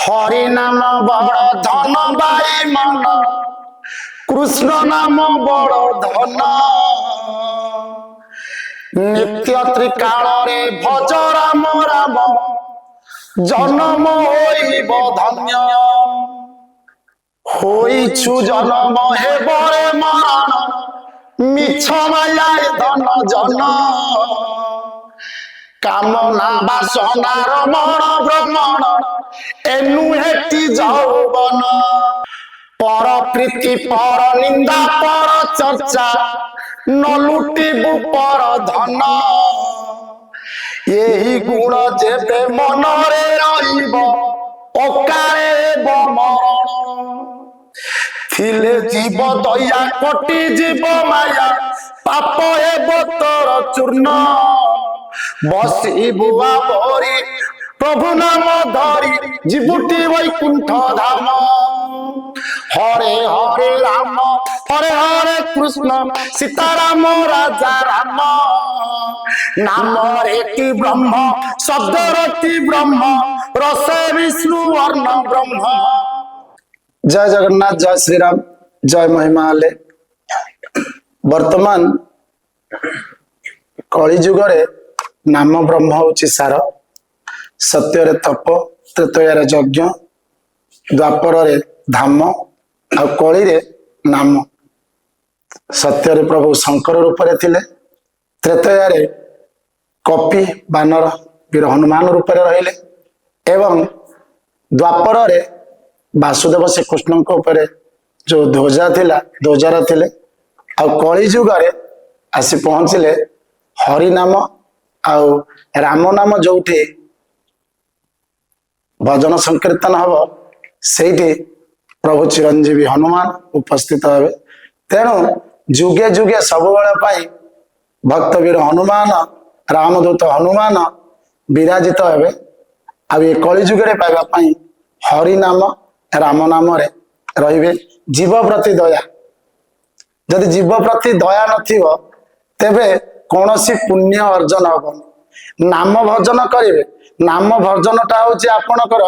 हरि नाम बड़ धन बाई मन कृष्ण नाम बड़ धन नित्य त्रिकाल रे भज राम राम जन्म होइब धन्य होइछु जन्म हेबरे मरण मिछ माया धन जन कामना बासना रमण भ्रमण एनु हेटी যৌবন पर प्रीति पर निंदा पर चर्चा न लुटिबु पर धन यही गुण जेबे मनरे रहिब ओकारे मरण थिले जीव दया कोटि जीव माया पाप हेब तोर चूर्ण बसी बुआ भरी प्रभु नाम धरी जीवुटी वैकुंठ धाम हरे हरे राम हरे हरे कृष्ण सीताराम राजा राम नाम रेति ब्रह्म शब्द रति ब्रह्म रस विष्णु वर्ण ब्रह्म। जय जगन्नाथ जय श्री राम जय महिमाले। वर्तमान कलि जुगरे नाम ब्रह्म होची सार सत्य तप त्रेतयार यज्ञ द्वापर धाम आ कली रे नाम सत्य प्रभु शंकर रूप रे थिले त्रेतयार कपि बानर वीर हनुमान रूप रे रहिले एवं द्वापर रे वासुदेव श्री कृष्ण ऊपर जो ध्वजा थिला ध्वजार थिले आ कली जुगरे आसी पहुंचले हरि नाम आउ राम नाम जोठी भजन संकीर्तन हम से प्रभु चिरंजीवी हनुमान उपस्थित हे तेणु जुगे जुगे सब भक्त वीर हनुमान रामदूत हनुमान विराजित हे आ कलि जुगे पाइबापी हरि नाम राम नाम रे जीव प्रति दया जदि जीव प्रति दया नथिबो तेबे कौन पुण्य अर्जन हबनी नाम भजन करेंगे नाम भजनटा हूँ आपणकर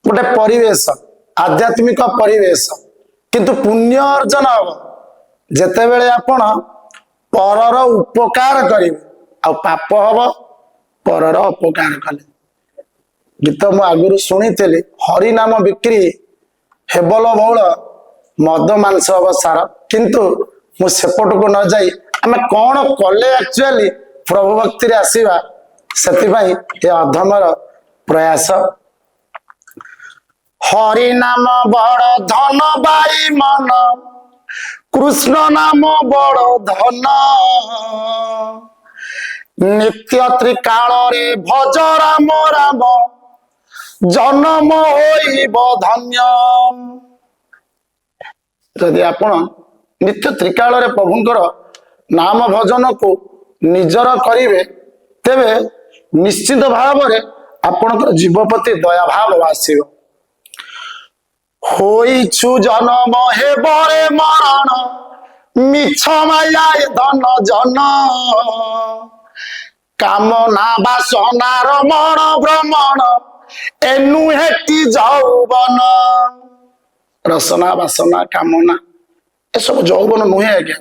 गोटे परिवेश आध्यात्मिक परिवेश किंतु पुण्य अर्जन हम जिते बेले आपण परर उपकार करेंगे आ पाप हम परर उपकार कले गीत मु आगुरी शुणी हरि नाम बिक्री हेबल बहुल मद मांस हम सार किंतु मु सेपट को न जाई आमे कौन कले एक्चुअली प्रभु भक्ति रे आसीबा सेतिबाई ये अधमर प्रयास हरि नाम बड़ धन बाई मन कृष्ण नाम बड़ धन नित्य त्रिकाल रे भज राम राम जन्म होइब धन्य यदि आपण नित्य त्रिकाल रे प्रभुंकर नाम भजन को निजर करिवे तेबे निश्चित भाव में आपणकर जीव प्रति दया भाव आसीबो होइछु जन्म हेबरे मरण मिछ माया धन जन कामना बासना रमण भ्रमण एनु हेटी যৌবন रसना बासना कामना ए सब যৌবন नुहे आज्ञा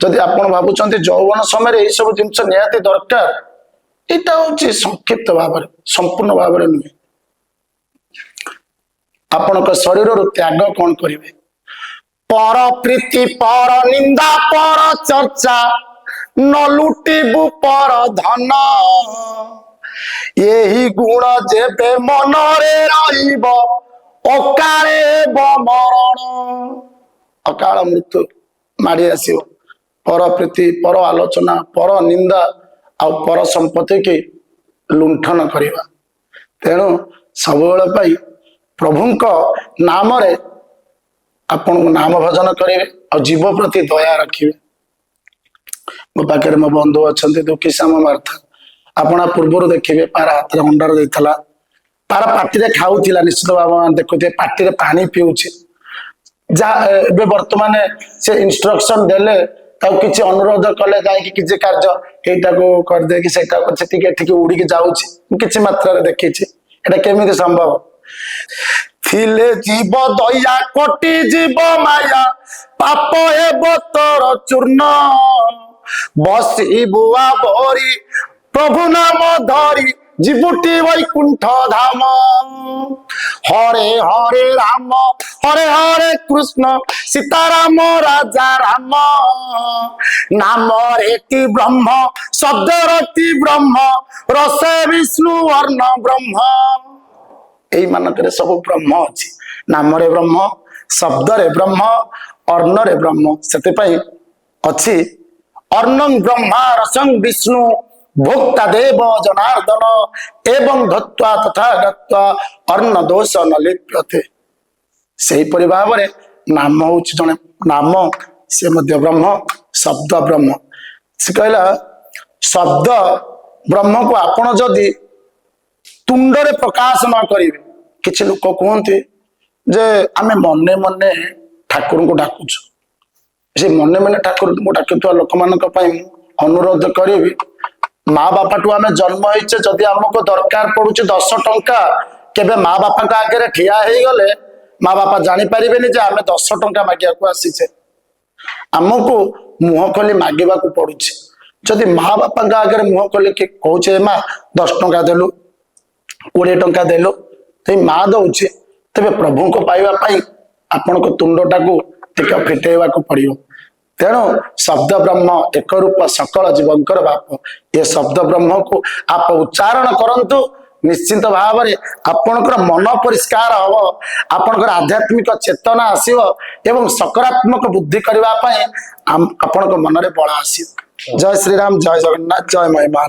जदि आपण भाबुचंती যৌবन समय ए सब जिंस निहाती दरकार एटा हूँ संक्षिप्त भाव संपूर्ण भाव नुहे आपण शरीर त्याग कौन करेंगे पर प्रीति पर निंदा पर चर्चा न लुटिबु पर धन यही गुण जेबे मनरे रहिब ओकारे मरण अकाल मृत्यु माड़ी आसिब पर प्रीति पर आलोचना पर निंदा आ पर संपत्ति की लुंठन करवा तेणु सब प्रभुंक नाम रे आपण नाम भजन करेंगे और जीव प्रति दया रखिए मो पाखे मो बंधु अच्छा दुखी श्याम मार्था आपण पूर्वर देखिए पार हाथ में अंडार देता पार पार्टी खाऊला निश्चित भाव देखुए पार्टी पानी पीऊे जहाँ बर्तमान से इंस्ट्रक्शन देले किसी अनुरोध कले किसी कार्य यहीटा को करदे कि उड़ी जाऊँ कि मात्रा देखी एटा केमी संभव ଥିଲେ জীব দয়া কোটি জীব মায়া পাপ হেব তোর চূর্ণ বসিবুয়া ভরি প্রভু নাম ধরি জীবটি বৈকুণ্ঠ ধাম হরে হরে রাম হরে হরে কৃষ্ণ সীতারাম রাজা রাম নামরে কি ব্রহ্ম শব্দরে কি ব্রহ্ম রসে বিষ্ণু অর্ণ ব্রহ্ম এই ମାନଙ୍କରେ ସବୁ ବ୍ରହ୍ମ ଅଛି ନାମରେ ବ୍ରହ୍ମ ଶବ୍ଦରେ ବ୍ରହ୍ମ ଅର୍ଣ୍ଣରେ ବ୍ରହ୍ମ ସେଥିପାଇଁ ଅଛି ଅର୍ଣ୍ଣଂ ବ୍ରହ୍ମା ରସଂ ବିଷ୍ଣୁ ଭୋକ୍ତା ଦେବ ଜନାର୍ଦ୍ଦନ ଏବଂ ଧତ୍ୱା ତଥା ଗତ୍ୱା ଅର୍ଣ୍ଣ ଦୋଷ ନ ଲିପ୍ୟତେ ସେହିପରି ଭାବରେ ନାମ ହଉଛି ଜଣେ ନାମ ସେ ମଧ୍ୟ ବ୍ରହ୍ମ ଶବ୍ଦ ବ୍ରହ୍ମ ସେ କହିଲା ଶବ୍ଦ ବ୍ରହ୍ମକୁ ଆପଣ ଯଦି ତୁଣ୍ଡରେ ପ୍ରକାଶ ନ କରିବେ କିଛି ଲୋକ କୁହନ୍ତି ଯେ ଆମେ ମନେ ମନେ ଠାକୁରଙ୍କୁ ଡାକୁଛୁ ସେ ମନେ ମନେ ଠାକୁରଙ୍କୁ ଡାକୁଥିବା ଲୋକମାନଙ୍କ ପାଇଁ ଅନୁରୋଧ କରିବି ମା ବାପାଠୁ ଆମେ ଜନ୍ମ ହେଇଛେ ଯଦି ଆମକୁ ଦରକାର ପଡୁଛି 10 ଟଙ୍କା କେବେ ମା ବାପାଙ୍କ ଆଗରେ ଠିଆ ହେଇଗଲେ ମା ବାପା ଜାଣିପାରିବେନି ଯେ ଆମେ 10 ଟଙ୍କା ମାଗିବାକୁ ଆସିଛେ ଆମକୁ ମୁହଁ ଖୋଲି ମାଗିବାକୁ ପଡୁଛି ଯଦି ମା ବାପାଙ୍କ ଆଗରେ ମୁହଁ ଖୋଲିକି କହୁଛେ ମା 10 ଟଙ୍କା ଦେଲୁ 20 ଟଙ୍କା ଦେଲୁ ତ ମା ଦଉଛି ତେବେ ପ୍ରଭୁଙ୍କୁ ପାଇବା ପାଇଁ ଆପଣଙ୍କ ତୁଣ୍ଡଟାକୁ ଟିକେ ଫିଟେଇବାକୁ ପଡିବ ତେଣୁ ଶବ୍ଦ ବ୍ରହ୍ମ ଏକ ରୂପ ସକଳ ଜୀବଙ୍କର ବାପ ଏ ଶବ୍ଦ ବ୍ରହ୍ମକୁ ଆପ ଉଚ୍ଚାରଣ କରନ୍ତୁ ନିଶ୍ଚିତ ଭାବରେ ଆପଣଙ୍କର ମନ ପରିଷ୍କାର ହବ ଆପଣଙ୍କର ଆଧ୍ୟାତ୍ମିକ ଚେତନା ଆସିବ ଏବଂ ସକାରାତ୍ମକ ବୁଦ୍ଧି କରିବା ପାଇଁ ଆପଣଙ୍କ ମନରେ ବଳ ଆସିବ ଜୟ ଶ୍ରୀରାମ ଜୟ ଜଗନ୍ନାଥ ଜୟ ମହିମା।